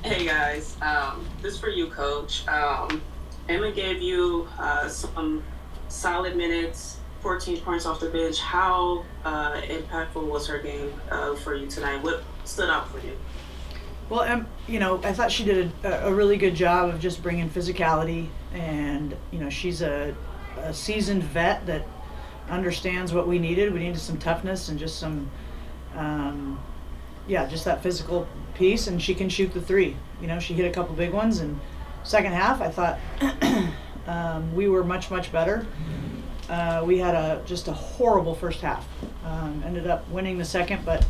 Hey guys, this is for you, Coach. Emma gave you some solid minutes, 14 points off the bench. How impactful was her game for you tonight? What stood out for you? Well, I thought she did a really good job of just bringing physicality, and she's a seasoned vet that understands what we needed. We needed some toughness and just some, just that physical piece, and she can shoot the three. She hit a couple big ones, and second half I thought we were much better. We had just a horrible first half. Ended up winning the second, but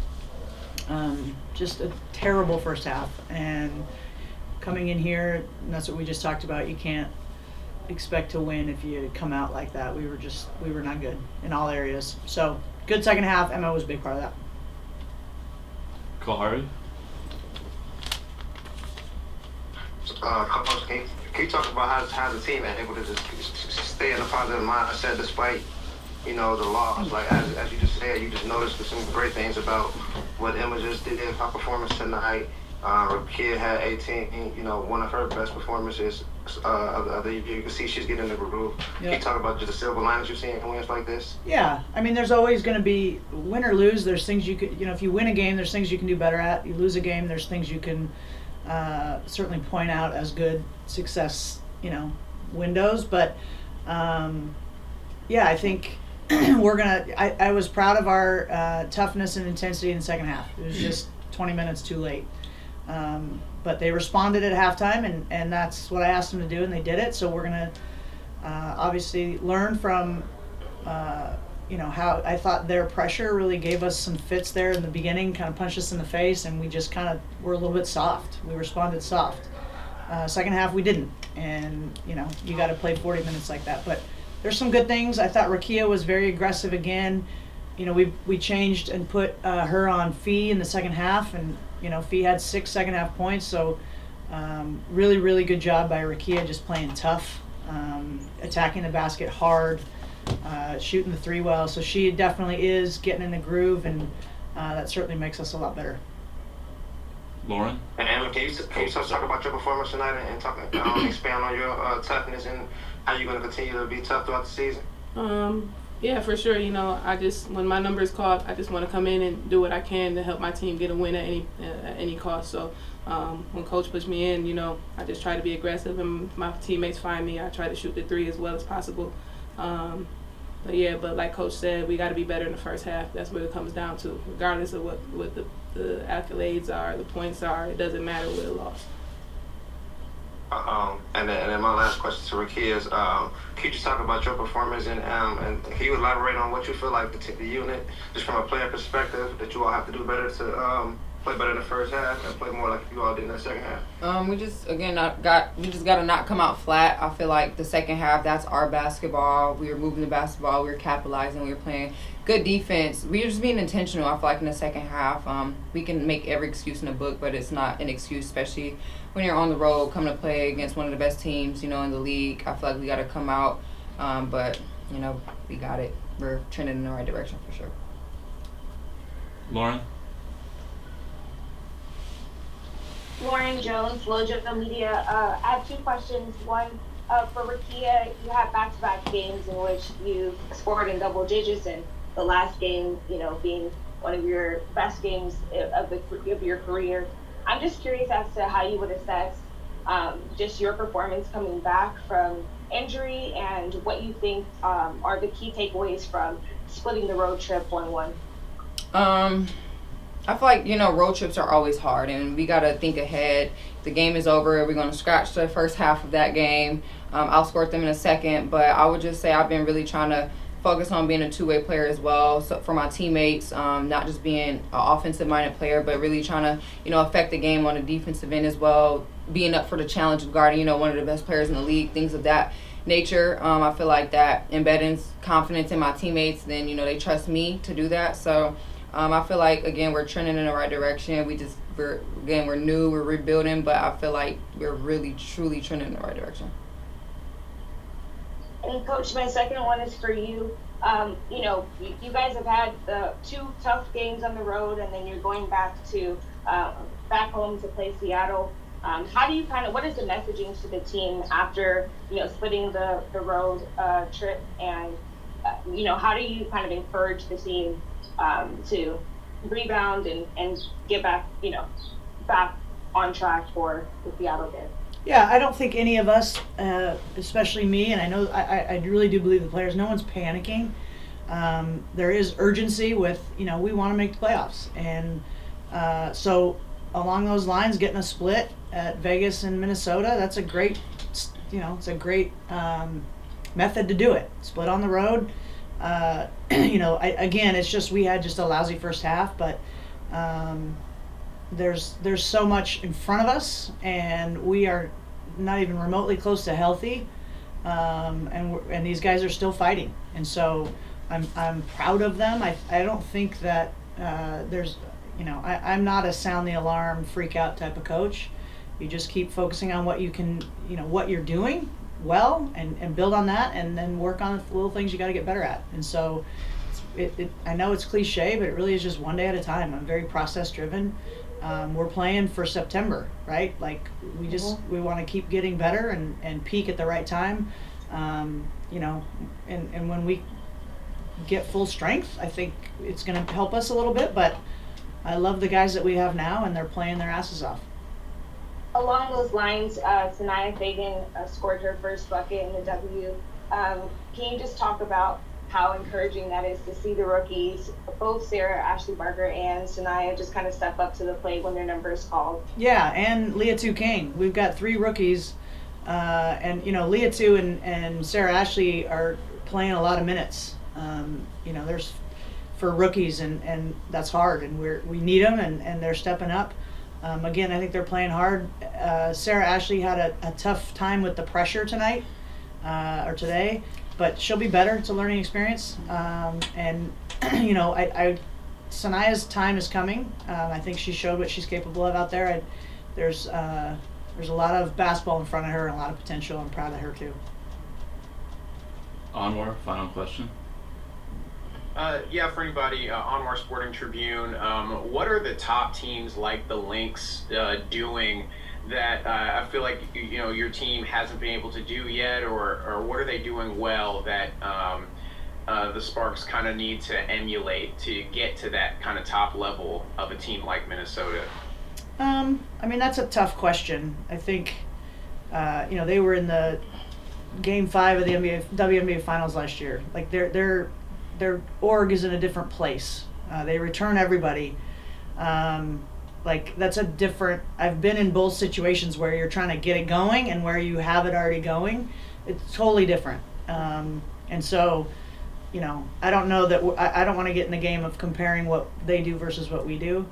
just a terrible first half. And coming in here, and that's what we just talked about, you can't expect to win if you come out like that. We were not good in all areas. So good second half. Emma was a big part of that. Cole Harvey. Coach, can you talk about how the team is able to just stay in a positive mindset despite, the loss? Like, as you just said, you just noticed some great things about what Emma just did, her performance tonight. Rickea had 18, one of her best performances of the year. You can see she's getting the groove. Yep. Can you talk about just the silver linings you're seeing in wins like this? Yeah, I mean, there's always going to be win or lose. There's things you could, if you win a game, there's things you can do better at. You lose a game, there's things you can certainly point out as good success, windows. But I think I was proud of our toughness and intensity in the second half. It was just 20 minutes too late. But they responded at halftime, and that's what I asked them to do, and they did it. So we're going to obviously learn from, how I thought their pressure really gave us some fits there in the beginning, kind of punched us in the face, and we just kind of were a little bit soft. We responded soft. Second half, we didn't. And, you got to play 40 minutes like that. But there's some good things. I thought Rickea was very aggressive again. We changed and put her on Fee in the second half, and Fee had 6 second half points, so really good job by Rickea, just playing tough, attacking the basket hard, shooting the three well. So she definitely is getting in the groove, and that certainly makes us a lot better. Lauren? And Emma, can you talk about your performance tonight and expand on your toughness and how you're going to continue to be tough throughout the season? Yeah, for sure. When my number is called, I just want to come in and do what I can to help my team get a win at any cost. So when Coach puts me in, I just try to be aggressive, and my teammates find me. I try to shoot the three as well as possible. But like Coach said, we got to be better in the first half. That's what it comes down to. Regardless of what the accolades are, the points are, it doesn't matter with a loss. And then my last question to Rickea is, can you just talk about your performance and can you elaborate on what you feel like the unit, just from a player perspective, that you all have to do better to play better in the first half and play more like you all did in the second half? We just got to not come out flat. I feel like the second half, that's our basketball. We were moving the basketball, we were capitalizing, we were playing good defense. We were just being intentional. I feel like in the second half, we can make every excuse in the book, but it's not an excuse, especially when you're on the road coming to play against one of the best teams, in the league. I feel like we got to come out, but we got it. We're trending in the right direction for sure. Lauren? Lauren Jones, Lojo Media. I have 2 questions. One, for Rickea, you had back-to-back games in which you scored in double digits, and the last game, being one of your best games of your career. I'm just curious as to how you would assess just your performance coming back from injury, and what you think are the key takeaways from splitting the road trip 1-1. I feel like, road trips are always hard, and we got to think ahead. The game is over. We're going to scratch the first half of that game. I'll score them in a second, but I would just say I've been really trying to focus on being a two-way player as well, so for my teammates, not just being an offensive-minded player, but really trying to, affect the game on the defensive end as well, being up for the challenge of guarding, one of the best players in the league, things of that nature. I feel like that embedding confidence in my teammates, then, they trust me to do that. So I feel like, again, we're trending in the right direction. We're new, we're rebuilding, but I feel like we're really, truly trending in the right direction. And Coach, my second one is for you. You guys have had 2 tough games on the road, and then you're going back home to play Seattle. How do you what is the messaging to the team after, splitting the road trip, and, how do you kind of encourage the team to rebound and get back, back on track for the Seattle game? Yeah, I don't think any of us, especially me, and I know I really do believe the players, no one's panicking. There is urgency with, we want to make the playoffs. And so along those lines, getting a split at Vegas and Minnesota, that's a great, it's a great method to do it. Split on the road. Again, it's just we had just a lousy first half, but there's so much in front of us, and we are not even remotely close to healthy, and these guys are still fighting, and so I'm proud of them. I don't think that there's, I'm not a sound the alarm, freak out type of coach. You just keep focusing on what you can, what you're doing well, and build on that, and then work on the little things you got to get better at. And so I know it's cliche, but it really is just one day at a time. I'm very process driven. We're playing for September, right? Like we want to keep getting better and peak at the right time. And when we get full strength, I think it's going to help us a little bit, but I love the guys that we have now, and they're playing their asses off. Along those lines, Sanaya Fagan scored her first bucket in the W. Can you just talk about how encouraging that is to see the rookies, both Sarah, Ashley Barker, and Sanaya, just kind of step up to the plate when their number is called? Yeah, and Leah Tu King. We've got 3 rookies, and Leah Tu and Sarah Ashley are playing a lot of minutes. There's for rookies, and that's hard, and we need them, and they're stepping up. Again, I think they're playing hard. Sarah Ashley had a tough time with the pressure tonight, or today, but she'll be better. It's a learning experience. And Sanaya's time is coming. I think she showed what she's capable of out there. There's a lot of basketball in front of her and a lot of potential. I'm proud of her too. Anwar, final question. Yeah, for anybody, Anwar Sporting Tribune, what are the top teams like the Lynx doing that I feel like your team hasn't been able to do yet, or what are they doing well that the Sparks kind of need to emulate to get to that kind of top level of a team like Minnesota? That's a tough question. I think they were in the Game 5 of the WNBA Finals last year. Like their org is in a different place. They return everybody. That's a different. I've been in both situations where you're trying to get it going and where you have it already going. It's totally different. And so, I don't know that I don't want to get in the game of comparing what they do versus what we do.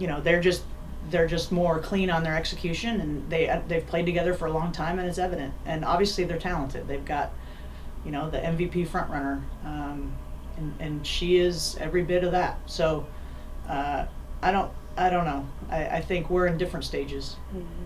They're just more clean on their execution, and they've played together for a long time, and it's evident. And obviously they're talented. They've got the MVP front runner, and she is every bit of that. So I don't know. I think we're in different stages. Mm-hmm.